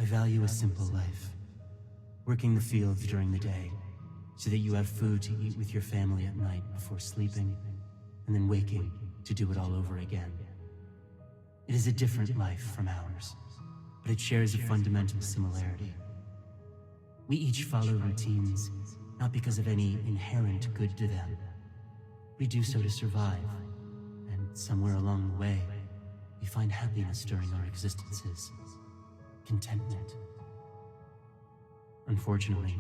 value a simple life. Working the fields during the day, so that you have food to eat with your family at night before sleeping, and then waking to do it all over again. It is a different life from ours, but it shares a fundamental similarity. We each follow routines, not because of any inherent good to them. We do so to survive, and somewhere along the way, we find happiness during our existences. Contentment. Unfortunately,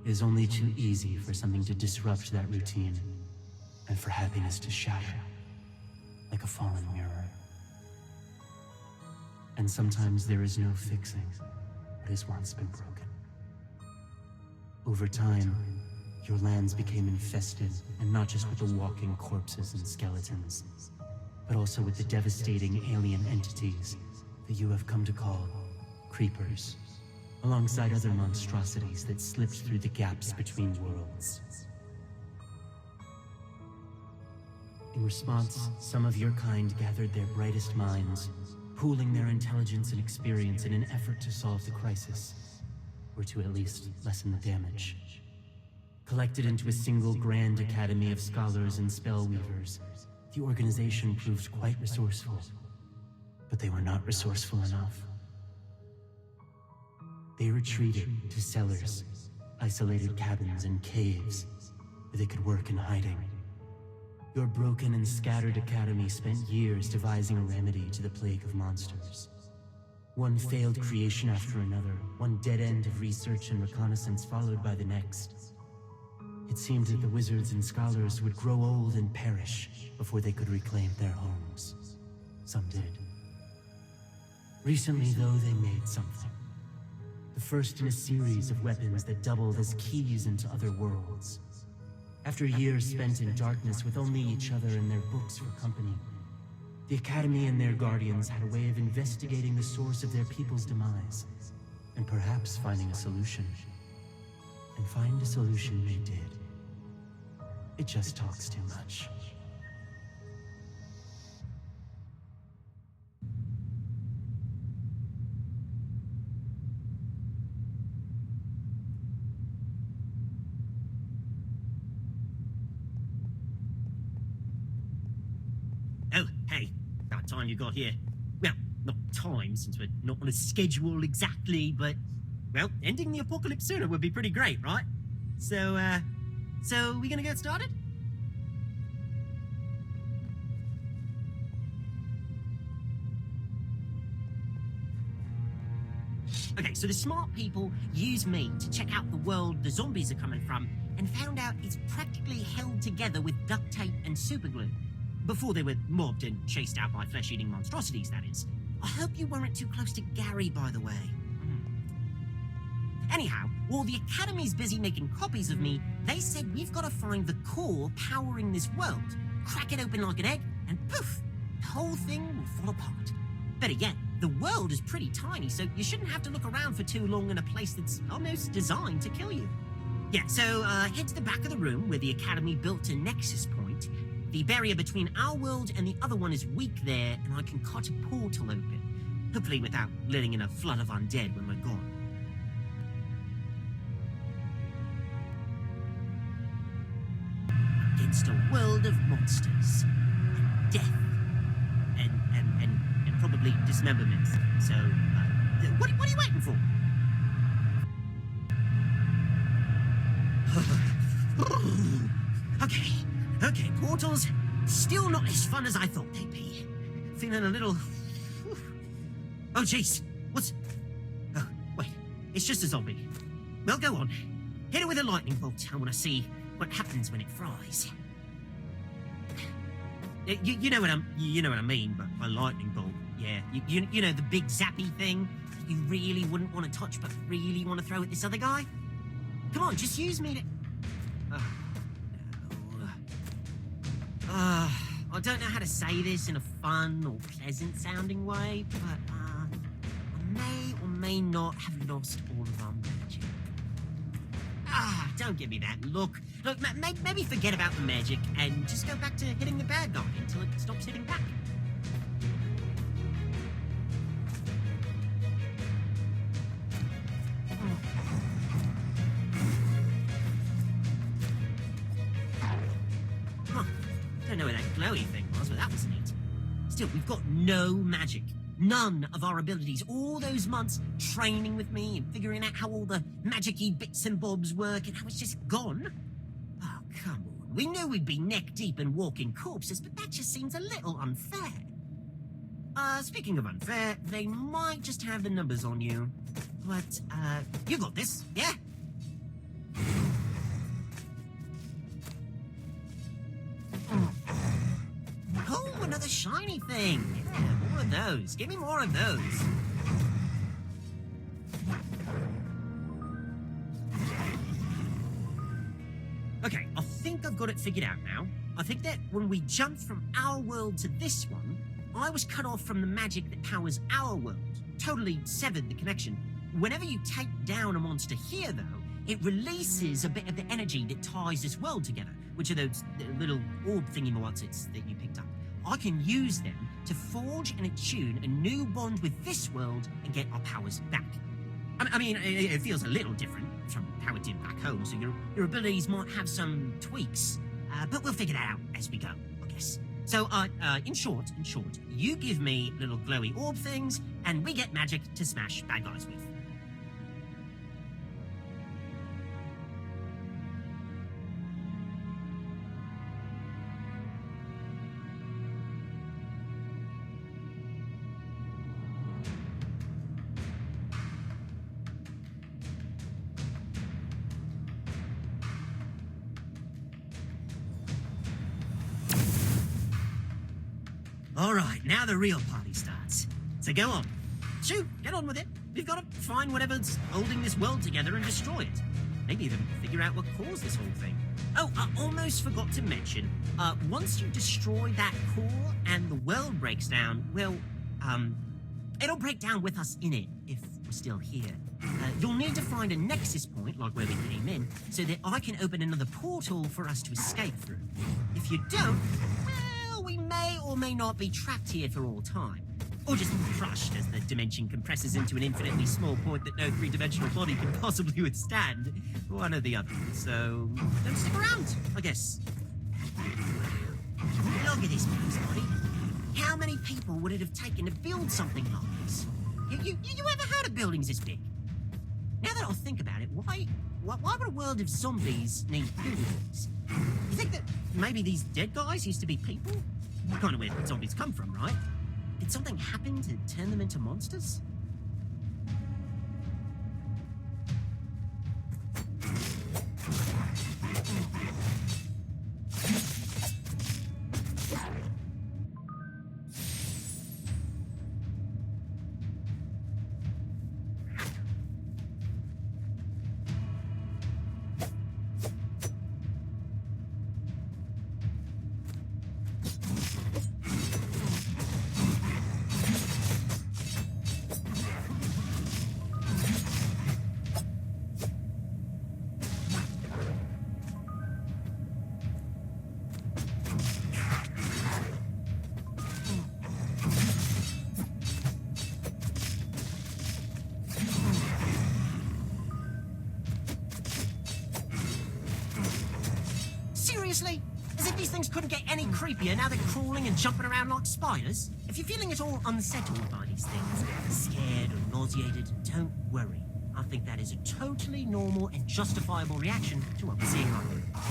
it is only too easy for something to disrupt that routine, and for happiness to shatter, like a fallen mirror. And sometimes there is no fixing what has once been broken. Over time, your lands became infested, and not just with the walking corpses and skeletons, but also with the devastating alien entities that you have come to call creepers, alongside other monstrosities that slipped through the gaps between worlds. In response, some of your kind gathered their brightest minds, pooling their intelligence and experience in an effort to solve the crisis, or to at least lessen the damage. Collected into a single grand academy of scholars and spellweavers, the organization proved quite resourceful, but they were not resourceful enough. They retreated to cellars, isolated cabins, and caves where they could work in hiding. Your broken and scattered academy spent years devising a remedy to the plague of monsters. One failed creation after another, one dead end of research and reconnaissance followed by the next. It seemed that the wizards and scholars would grow old and perish before they could reclaim their homes. Some did. Recently, though, they made something. The first in a series of weapons that doubled as keys into other worlds. After years spent in darkness with only each other and their books for company, the Academy and their guardians had a way of investigating the source of their people's demise, and perhaps finding a solution. And find a solution they did. It just talks too much. Oh, hey, about time you got here. Well, not time, since we're not on a schedule exactly, but, well, ending the apocalypse sooner would be pretty great, right? So we gonna get started? Okay, so the smart people used me to check out the world the zombies are coming from, and found out it's practically held together with duct tape and superglue. Before they were mobbed and chased out by flesh-eating monstrosities, that is. I hope you weren't too close to Gary, by the way. Anyhow, while the Academy's busy making copies of me, they said we've got to find the core powering this world, crack it open like an egg, and poof, the whole thing will fall apart. Better yet, the world is pretty tiny, so you shouldn't have to look around for too long in a place that's almost designed to kill you. Yeah, so head to the back of the room where the Academy built a nexus point. The barrier between our world and the other one is weak there, and I can cut a portal open. Hopefully without letting in a flood of undead when we're gone. Against a world of monsters, and death, and probably dismemberment. So, what are you waiting for? Okay, portals, still not as fun as I thought they'd be. Feeling a little... Oh, jeez, what's... Oh, wait, it's just a zombie. Well, go on. Hit it with a lightning bolt. I want to see what happens when it fries. You know what I mean, but by lightning bolt, yeah. You know the big zappy thing you really wouldn't want to touch, but really want to throw at this other guy? Come on, just use me to... I don't know how to say this in a fun or pleasant-sounding way, but I may or may not have lost all of our magic. Don't give me that look. Look, maybe forget about the magic and just go back to hitting the bad guy until it stops hitting back. snowy thing was, but that was neat. Still, we've got no magic. None of our abilities. All those months training with me and figuring out how all the magic-y bits and bobs work, and how it's just gone. Oh, come on. We knew we'd be neck-deep in walking corpses, but that just seems a little unfair. Speaking of unfair, they might just have the numbers on you. But, you got this, yeah? Oh, another shiny thing. Yeah, more of those. Give me more of those. Okay, I think I've got it figured out now. I think that when we jumped from our world to this one, I was cut off from the magic that powers our world. Totally severed the connection. Whenever you take down a monster here, though, it releases a bit of the energy that ties this world together, which are those little orb thingy-mowatsits that you picked up. I can use them to forge and attune a new bond with this world and get our powers back. I mean, it feels a little different from how it did back home, so your abilities might have some tweaks, but we'll figure that out as we go, I guess. So, in short, you give me little glowy orb things, and we get magic to smash bad guys with. All right, now the real party starts. So go on. Shoot, get on with it. We've got to find whatever's holding this world together and destroy it. Maybe even figure out what caused this whole thing. Oh, I almost forgot to mention, once you destroy that core and the world breaks down, well, it'll break down with us in it, if we're still here. You'll need to find a nexus point, like where we came in, so that I can open another portal for us to escape through. If you don't, well, we may or may not be trapped here for all time. Or just crushed as the dimension compresses into an infinitely small point that no three-dimensional body can possibly withstand. One or the other. So, don't stick around, I guess. Look at this place, buddy. How many people would it have taken to build something like this? You ever heard of buildings this big? Now that I think about it, why would a world of zombies need buildings? You think that maybe these dead guys used to be people? Kind of where zombies come from, right? Did something happen to turn them into monsters? Seriously? As if these things couldn't get any creepier now they're crawling and jumping around like spiders? If you're feeling at all unsettled by these things, scared or nauseated, don't worry. I think that is a totally normal and justifiable reaction to what we're seeing right now.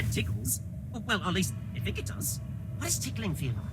that tickles. Well, at least I think it does. What does tickling feel like?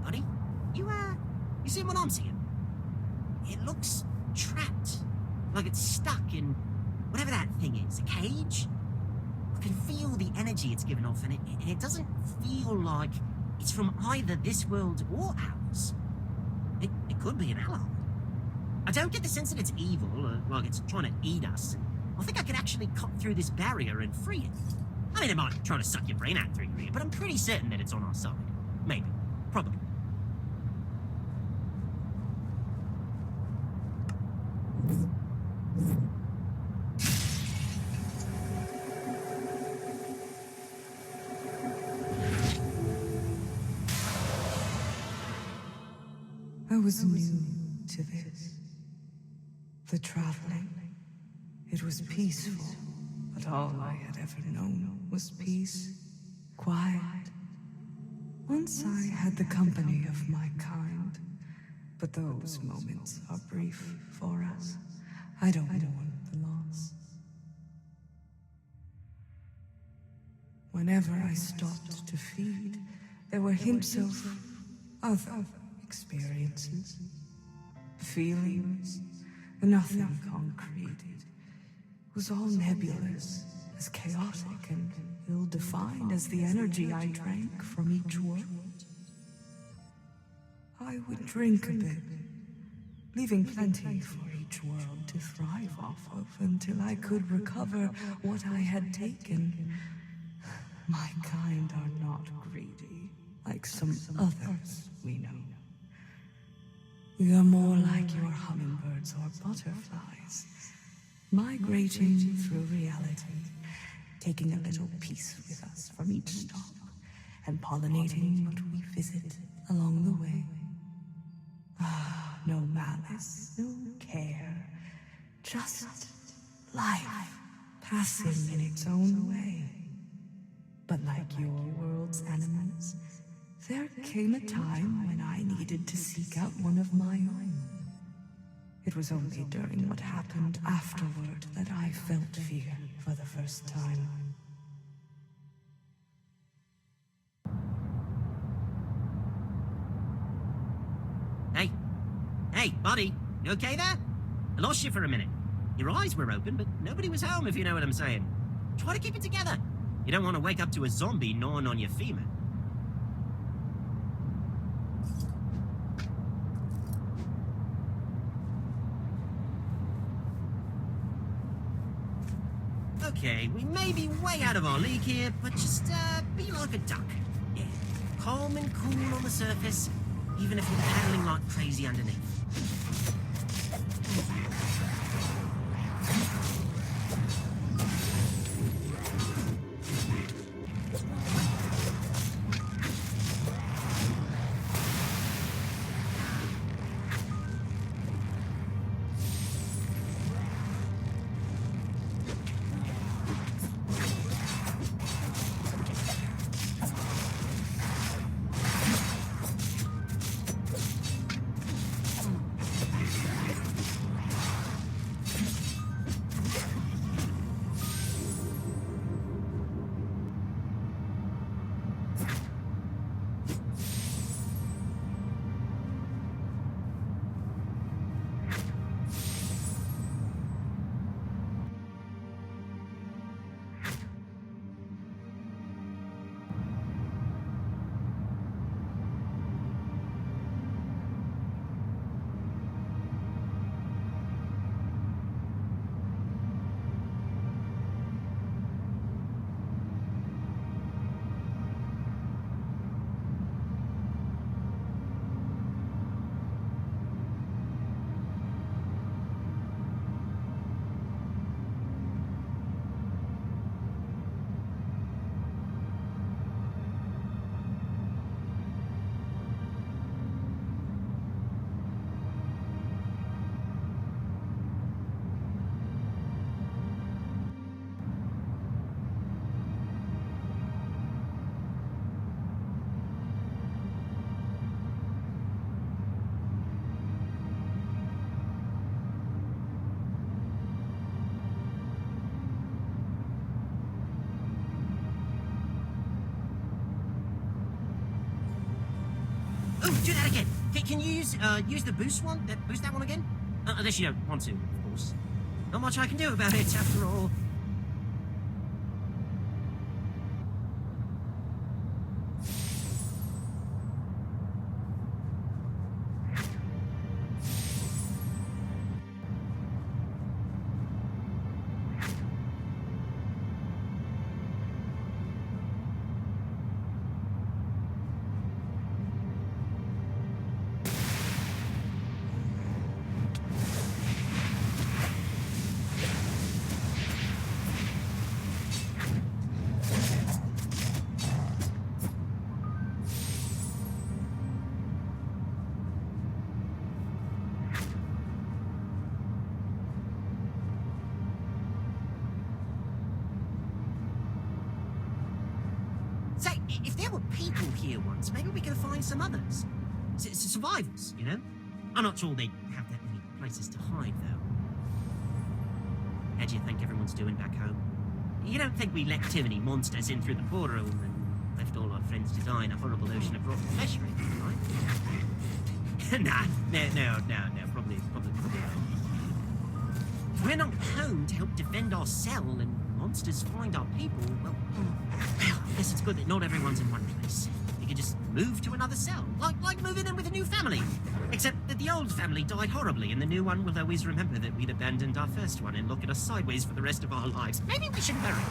Buddy, you see what I'm seeing? It looks trapped, like it's stuck in whatever that thing is, a cage? I can feel the energy it's giving off, and it doesn't feel like it's from either this world or ours. It could be an ally. I don't get the sense that it's evil, or like it's trying to eat us. I think I could actually cut through this barrier and free it. I mean, it might try to suck your brain out through here, but I'm pretty certain that it's on our side. Maybe. Probably. I was new to this. The traveling. It was peaceful, but all I had ever known was peace, quiet. Once I had the company of my kind, But those moments are brief for us. I don't mourn the loss. Whenever I stopped to feed, there were hints of other experiences, feelings, nothing concrete. It was all nebulous, as chaotic and ill-defined as the energy I drank from each world. I would drink a bit, leaving plenty for each world to thrive off of until I could recover what I had taken. My kind are not greedy, like some others we know. We are more like your hummingbirds or butterflies, migrating through reality, taking a little piece with us from each stop, and pollinating what we visit along the way. No malice, no care, just life passing in its own way. But like your world's animals, there came a time when I needed to seek out one of my own. It was only during what happened afterward that I felt fear for the first time. Hey, buddy, you okay there? I lost you for a minute. Your eyes were open, but nobody was home, if you know what I'm saying. Try to keep it together. You don't want to wake up to a zombie gnawing on your femur. Okay, we may be way out of our league here, but just be like a duck. Yeah, calm and cool on the surface, even if you're paddling like crazy underneath. Oh, do that again. Can you use the boost one? Boost that one again? Unless you don't want to, of course. Not much I can do about it, after all. If there were people here once, maybe we could find some others. Survivors, you know? I'm not sure they have that many places to hide, though. How do you think everyone's doing back home? You don't think we let too many monsters in through the portal and left all our friends to die in a horrible ocean of rotten flesh or anything, right? Nah, no, probably not. We're not home to help defend our cell and monsters find our people. Well, I guess it's good that not everyone's in one place. You can just move to another cell, like moving in with a new family. Except that the old family died horribly, and the new one will always remember that we'd abandoned our first one and look at us sideways for the rest of our lives. Maybe we should bury it.